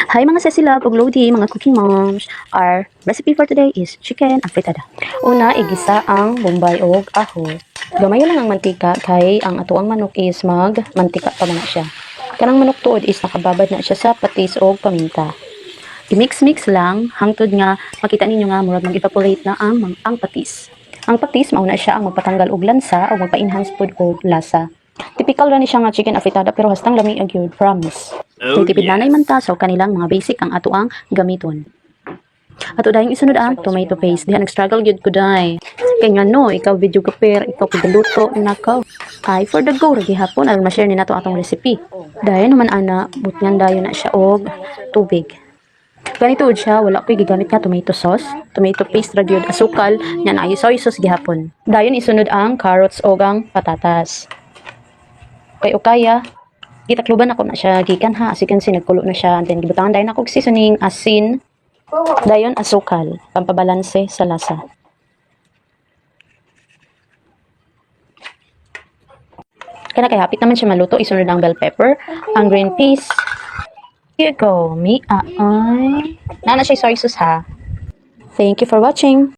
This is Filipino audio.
Hi mga sesila, Lodi, mga cooking moms. Our recipe for today is chicken afritada. Una, igisa ang bombay o ahos. Gamay lang ang mantika kay ang atuang manok is mantika pa man na siya. Kanang manok tuod is nakababad na siya sa patis o paminta. I-mix-mix lang hangtod nga makita ninyo nga murag mag-evaporate na ang patis. Ang patis mauna siya ang magpatanggal og lansa o magpa-enhance pud og lasa. Typical ra ni siya nga chicken afritada pero hastang lami ang gyud, promise. Oh, Kay tipid yes. nanay man ta so kanilang mga basic ang ato ang gamiton. Ato dahil isunod ang tomato paste. Diha nag-struggle gyud ko dai. Kay nga no, ikaw video kaper, ikaw pagluto nakaw. Ay for the go ra gihapon aron ma-share ni nato atong recipe. Dahil naman ana, butngan dayon na siya og tubig. Ganito siya, wala ko'y gigamit nga tomato sauce, tomato paste ra gyud, asukal, nya na soy sauce gihapon. Dayon isunod ang carrots o ang patatas. Kay ukaya, gitakluban ako na siya gikan ha, asikan nagkulo na siya, and then gibutangan dayon ako og seasoning, asin, dayon asukal, pampabalanse sa lasa. Kaya kay hapit naman siya maluto, isunod ang bell pepper, ang green peas. Here you go, mi ay. Nana siya soy sauce ha. Thank you for watching.